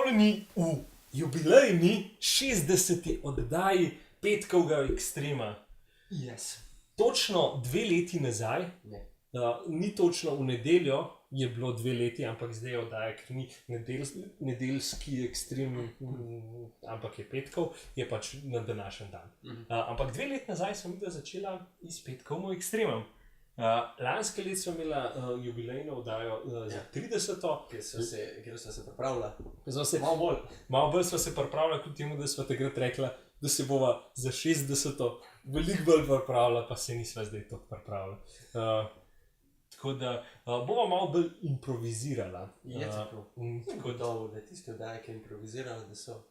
Pozdravljeni v jubilejni 60. oddaji Petkovega ekstrema. Yes. Točno 2 leti nazaj, Ne. ni točno v nedeljo, je bilo 2 leti, ampak zdaj je oddaja, ker ni nedeljski ekstrem, ampak je petkov, je pač na današnji dan. Ampak 2 leti nazaj sem videla začela s petkovim ekstremom. Lanske leto smo imela jubilejno oddajo za 30. Kjer so se pripravila. Malo bolj smo se pripravljali, kot temu, da smo takrat rekla, da se bova za 60. veliko bolj pripravila, pa se nisva zdaj tako pripravila. Tako da bova malo bolj improvizirala. Je tako. Tako dobro, da tiste oddaje, ki improvizirajo, da so...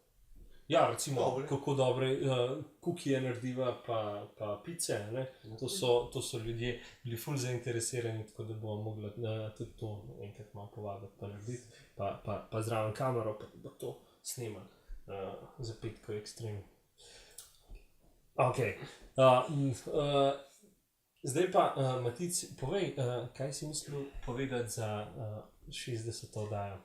Ja, recimo, dobre. kako dobre kukije narediva, pa pice, ne? To so ljudje bili ful zainteresirani, tako da bomo mogli tudi to enkrat malo povabiti pa narediti, pa zraven kamero, pa bo to snemali za Petkov ekstrem. Ok. Zdaj pa, Matic, povej, kaj si mislil povedati za 60. oddajo?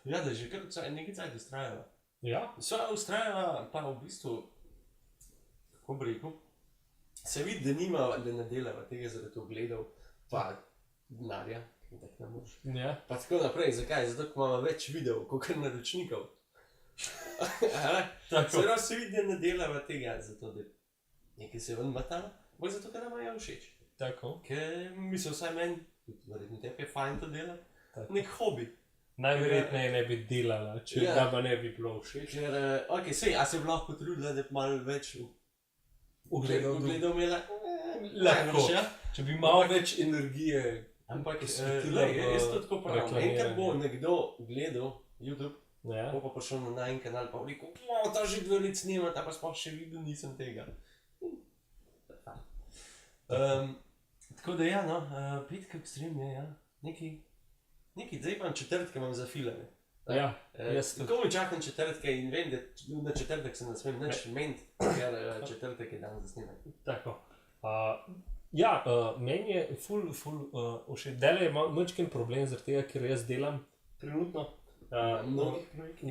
Ja, da je že kar nekaj cajt ustrajala. Ja? Sva ustrajala pa v bistvu, kako bi rekel, se vidi, da ne delava tega zaradi ogledov, pa denarja, ki tak ne moreš. Ja. Pa tako naprej, zakaj? Zato, ko imamo več videov, kakor naročnikov. Seveda se vidi, da ne delava tega, zato da nekaj se ven matala, bolj zato, ker nama je všeč. Tako. Ker mislim, vsaj meni, verjetno tebi je fajn to delati, nek hobi. Najverjetneje ne bi delala, če Ja. ga pa ne bi bilo všeč. Ker, ok, sej, a se bi lahko potrudila, da bi malo več Ugledov imela? Lahko. Ja. Če bi malo več energije. Ampak posvetila v jaz to tako pravim. reklamiranje. Enkrat bo nekdo gledal YouTube, Ja. bo pa prišel na najin kanal pa bo rekel, ta že 2 let snima, ta pa sploh še videl nisem tega. Tako da ja, no, Petkov ekstrem je, ja, nekaj zdaj pa četrtke imam za filme. Ja, jaz tudi. Tako mi čakam četrtke in vem, da na četrtek se ne smem nič meniti, ker četrtek je dan za snemanje. Tako. Ja, meni je ful všeč. Dela je majčken problem, zaradi tega, ker jaz delam trenutno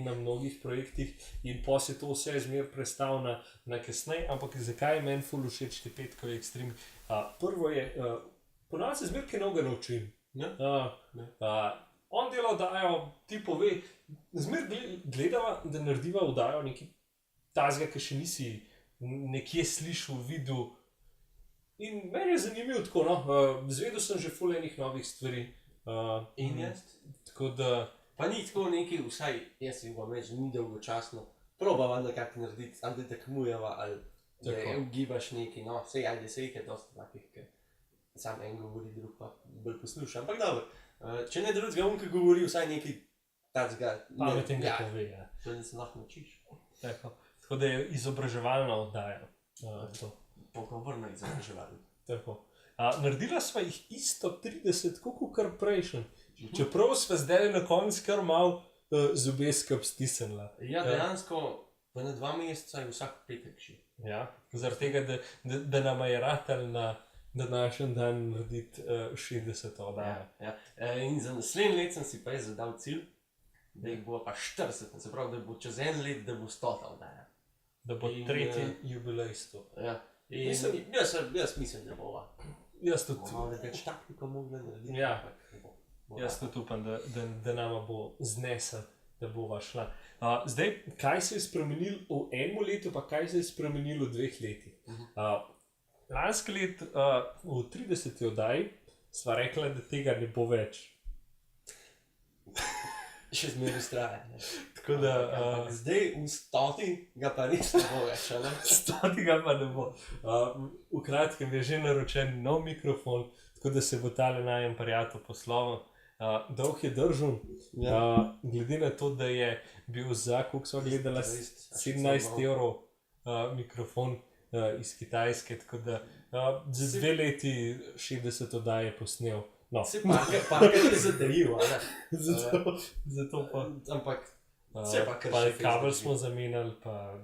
na mnogih projektih in pol se to vse zmer prestavlja na kasneje, ampak zakaj je meni ful všeč te Petkovi ekstremi? Prvo je, ponavadi se zmer kaj novega naučim. On dela oddajo, ti pove, zmer gledava, da narediva oddajo nekaj tazga, ki še nisi nekje slišal, videl. In meni je zanimivo tako, no, zvedel sem že ful enih novih stvari. In jaz? Tako da... Pa ni tako nekaj, vsaj jaz si bom reči, ni dolgočasno. Probava nekako narediti, ali da tekmujeva, ali da ugibaš nekaj, no, sej, ajde, sej, je dosta takih, ker sam en govori, drug pa bolj posluša, ampak dobro. Če ne drugega, on, ki govori vsaj nekaj tacga... Pametnega pove, ja. To ne se lahko naučiš. Tako da je izobraževalna oddaja. Pogovorno izobraževalno. Tako. Naredila sva jih isto 30, koliko kar prejšnji. Čeprav sva zdaj na koncu kar malo zobe skup stisnila. Ja, dejansko, pa na 2 meseca je vsak petek še. Ja, zaradi tega, da nama je ratal na današnji dan narediti 60. oddajo. Ja. In za naslednje let sem si pa jaz zadal cilj, da jih bo pa 40, se pravi, da bo čez 1 let, da bo 100 oddaja. Da bo 3. jubilej 100. Ja. Jaz mislim, da bova. Jaz tudi. Malo več takliko mogla narediti. Ja. Jaz tudi upam, da nama bo znesel, da bova šla. Zdaj, kaj se je spremenilo v 1 letu, pa kaj se je spremenilo v 2 letih? Lansko leto v 30. oddaji sva rekla, da tega ne bo več. Še zmeraj vztraja. Tako da... Zdaj v 100. ga pa res ne bo več, ali? 100. pa ne bo. V kratkem je že naročen nov mikrofon, tako da se bo tale najem prijatelj posloval. Dolg je držal, glede na to, da je bil za, koliko sva gledala, 17 € mikrofon iz Kitajske, tako da za 2 leti 60 oddaj je posnel. No. Se parkrat je zatajil, ali? Zato pa... Ampak se pa kar pa še kabel smo zamenjali, pa...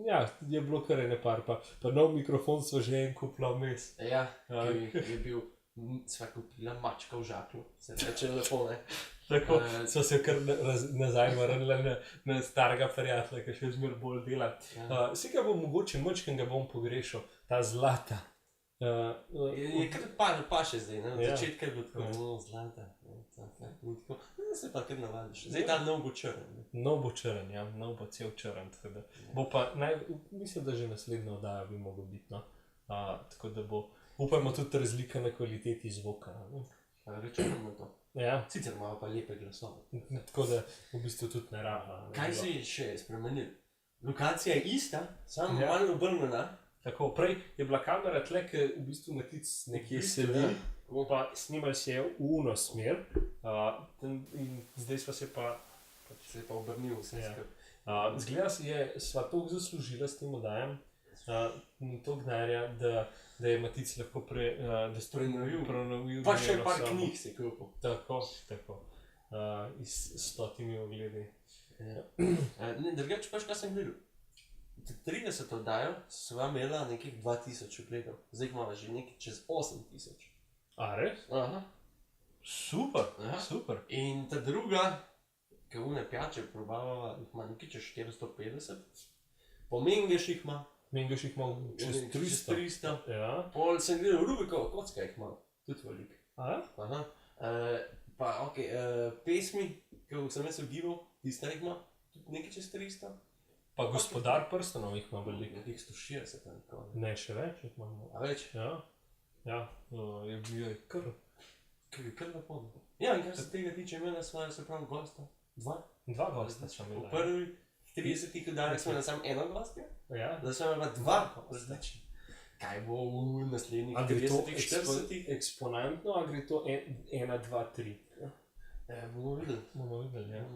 Ja, je bilo kar ene par, pa nov mikrofon sva že en kupila vmes. Ja, ki je bil... Sva kupila mačka v žaklju, se reče lepo, ne? Tako so se kar nazaj vrnili na starega prijatelja, ki še zmeraj bolj dela. Vsi ga bom mogoče močken ga bom pogrešal, ta zlata. Je kar pa še zdaj, ne? Od začetka je bilo tako, zlata. Se pa kar navadiš. Zdaj ta nov bo črn. Nov bo črn, ja, nov bo cel črn. Bo pa, mislim, da že naslednja oddaja bi mogel biti, no. Tako da bo, upajmo tudi razlika na kvaliteti zvoka. Računam na to. Ja. Sicer malo pa lepe glasove. Tako da v bistvu tudi ne rabimo. Kaj si še spremenil? Lokacija je ista, samo malo obrnjena. Tako, prej je bila kamera tle, ki v bistvu Matic nekje sedi, pa snimali se je v uno smer, in zdaj sva se pa obrnil vse skupaj. Zgleda sva toliko zaslužila s tem oddajem, toliko denarja, da je Matic lahko prenovil. Pa še par knjig si kupil. Tako. S 100 ogledi. Drugače pač, kaj sem gledal. 30 oddajo sva imela nekih 2000 ogledov. Zdaj imamo že nekaj čez 8000. A res? Aha. Super. In ta druga, ki une pijače probavava, jih ima nekaj čez 450. Po Mengeš jih ima. Mengeš jih ima čez 300. Ja. Pol sem gledal Rubikovo kocka jih ima. Tudi veliko. Aha. Pa pesmi, ki sem jaz ugibal, tista jih ima tudi nekaj čez 300. Pa Gospodar prstanov jih ima veliko. Nekih 160 ali tako. Ne, še več jih imamo. A več? Ja, je bil kar lepo. Ja, in kar se tega tiče, imela sva, se pravi, gosta. Dva gosta sva imela. V prvih 30 oddajah smo imeli samo eno gostja, Ja. da smo imeli dva gosta. Kaj bo v naslednjih 30-40? Eksponentno, a gre to 1, 2, 3? Bomo videli, ja.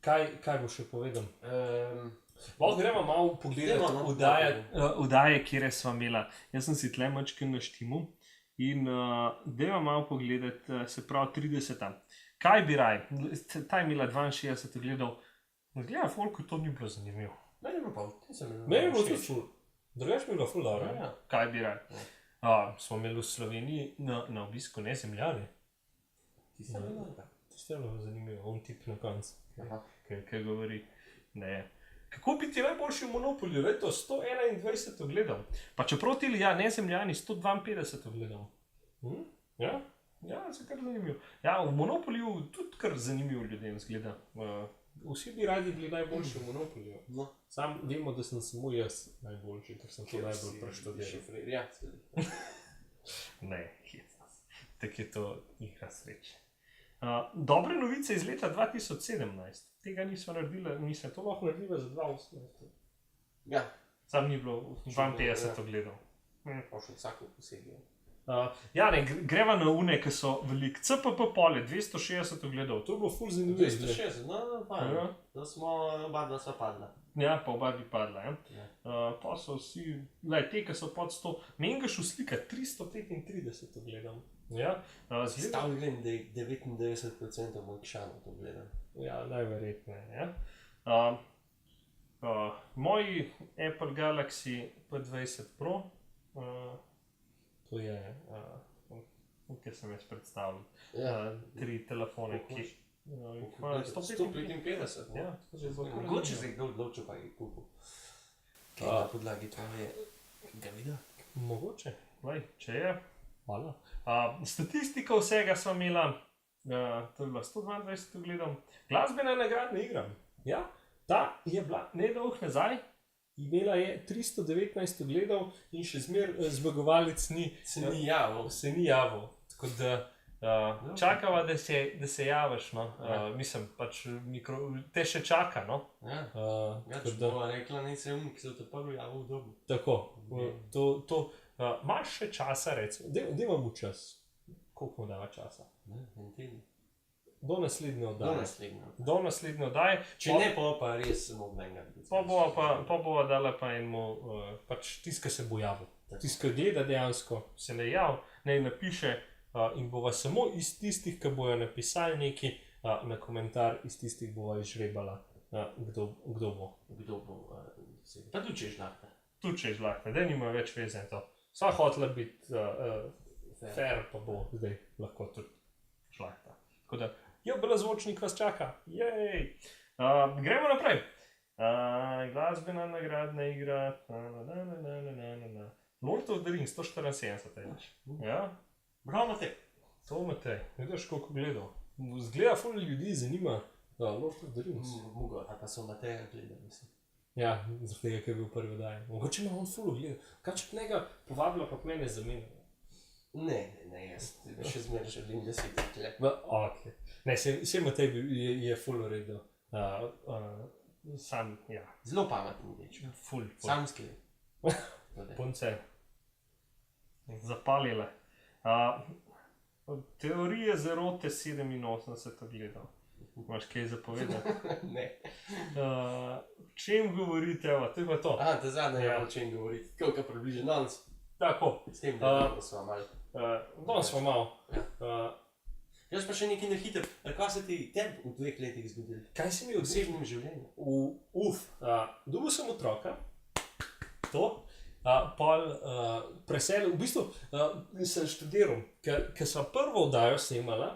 Kaj bo še povedal? Lahko gremo malo pogledati oddaje, kjer sva imela. Jaz sem si tle mačke naštimal in dajmo malo pogledati, se pravi 30. Kaj bi raj? Ta je imela 62 ogledov. Gleda, folku to ni bilo zanimivo. Meni je bilo tudi ful. Drugač mi je bilo ful dobro. Ja. Kaj bi raj? Smo imeli v Sloveniji na obisku Nezemljani. Tiste je bilo zanimivo, on tip na koncu. Aha. Kaj govori, ne. Kako biti najboljši v Monopolju? Leto 121 ogledov. Pa čeprav tili, Nezemljani 152 ogledov. Ja, se kar zanimivo. Ja, v Monopolju tudi kar zanimivo ljudem zgleda. Vsi bi radi bili najboljši v Monopolju. No. Sam vemo, da sem samo jaz najboljši, ker sem to najbolj preštudiral. Ja, Ne, tako je to igra sreče. Dobre novice iz leta 2017. Tega nismo naredili, mislim, to lahko naredili za 2018. Ja. Sam ni bilo 52 ogledov. Pa še vsako posebej. Greva na une, ki so velik. CPP Pole, 260 ogledov. To je bilo ful zanimivo. 260, fajn. Da smo oba dva sva padla. Ja, pa oba bi padla. Pa so vsi, te, ki so pod 100. Mengeš v slika 335 ogledov. Stavljam, da je 99% mojih šanov to gledam. Ja, najverjetneje. Moji Apple Galaxy P20 Pro, to je, kaj sem jaz predstavljal, 3 telefone, ki imajo 155. Ja, to je zelo dobro. Mogoče se jih kdo odločil, pa jih kupil. Kaj na podlagi tvojega videa? Mogoče, če je. Hvala. Statistika vsega sva imela, to je bila 122 ogledov. Glasbena nagradna igra. Ja, ta je bila nedolgo nazaj, imela je 319 ogledov in še zmagovalec se ni javil. Tako da čakava, da se javiš, no. Mislim, pač te še čaka, no. Če bova rekla, ne se umnik, se te prvi javil v dobu. Tako, to imaš še časa, recimo, da imamo čas. Koliko mu dava časa? En teden. Do naslednje oddaje. Če ne, pa res mogo menjati. Pa bova dala pa enemu, pač tiska se bo javil. Tiska gleda dejansko, se ne jav, ne napiše in bova samo iz tistih, ki bojo napisali nekaj, na komentar iz tistih bova izžrebala, kdo bo. Pa tudi če je žlahta. Tudi če je žlahta, da nima več veze to. Sva hotela biti fair, pa bo zdaj lahko tudi šlahta. Tako da, belozvočnik vas čaka, jej! Gremo naprej. Glasbena nagradna igra, Lord of the Rings, 174. Ja? Bravo, Matej. To Matej, vidiš koliko gledal. Zgleda ful ljudi zanima Lord of the Rings. Mogo, a pa so Mateja gledali, mislim. Ja, zaradi tega, ker je bil prvi daj. Mogoče ima on ful gledal. Kaj če njega povabila, pa mene zamenjala? Ne, jaz še zmeraj želim, da si tukaj. Ok. Ne, se Matej je ful uredil. Sam, ja. Zelo pametni deč. Ful. Samski. Punce. Zapalile. Teorije zarote 87 gledal. Imaš kaj zapovedati? Ne. O čem govorite, evo, to je pa to. Da zadnje je o čem govoriti. Koliko približno danes? Tako. S tem, da smo malo. Danes smo malo. Jaz pa še nekaj na hitro. Kaj se ti tebi v 2 letih zgodili? Kaj se mi je V osebnem življenju? Dobil sem otroka, pol preselil, v bistvu sem študiral, ker sva prvo oddajo snemala,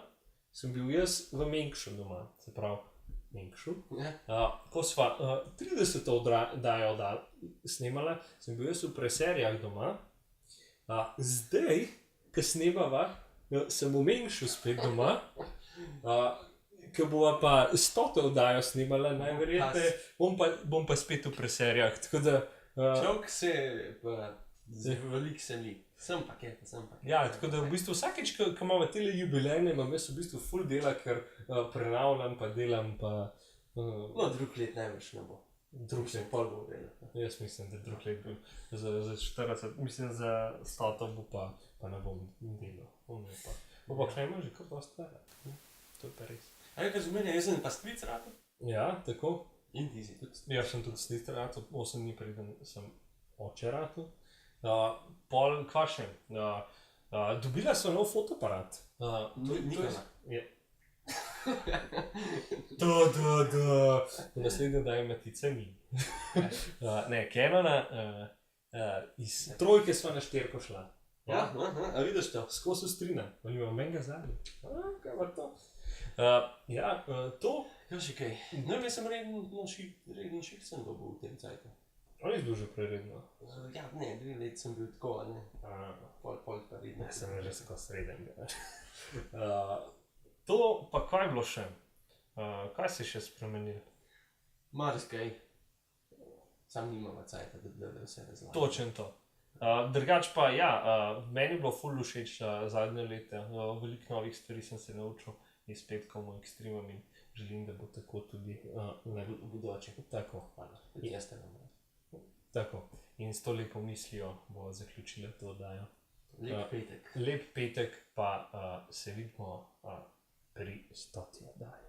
sem bil jaz v Mengšu doma, se pravi Mengšu. Ko sva 30. oddajo snemala, sem bil jaz v preserijah doma. Zdaj, ko snemava, sem v Mengšu spet doma, ko bova pa 100. oddajo snemala, najverjetneje, bom pa spet v preserijah, tako da... Človek se veliko seli. Sem pa kje. Ja, tako da v bistvu vsakeč, ko imamo tele jubilejne, imam jaz v bistvu ful dela, ker prenavljam pa delam pa... No, drug let največ ne bo. Drug let. Pol bo dela. Jaz mislim, da drug let bo za 40, mislim za 100 bo pa ne bom delal. Bo pa ima že kar dosta stara. To je pa res. Kaj zmeni, jaz sem pa stric rado? Ja, tako. In ti si tudi. Ja, sem tudi stric rado, 8 dni preden sem oče rado. Pol, kva še? Dobila sem nov fotoaparat. Nikona. V naslednjem daju Matica ni. Ne, Canona, iz trojke sva na 4 šla. Ja, a vidiš to? Skozi strina, ali imam menga zadnji. Kaj pa to? Ja, to. Ja, še kaj. No, jaz sem redni šik sem dobil v tem cajtu. On je bil že preredno. Ja, ne, 2 let sem bil tako, ne. Pol pa redno. Ja, sem že tako sreden. To pa kaj je bilo še? Kaj se je še spremenil? Marsikaj. Sam nimava cajta, da vse razlagam. Točen to. Drugač pa, ja, meni je bilo ful všeč zadnje leta. Veliko novih stvari sem se naučil iz petkom v ekstremom in želim, da bo tako tudi v bodoče. Tako. Hvala. Tudi jaz te vam. Tako. In s to lepo mislijo bo zaključila to oddajo. Lep petek. Lep petek, pa se vidimo pri 100. oddaji.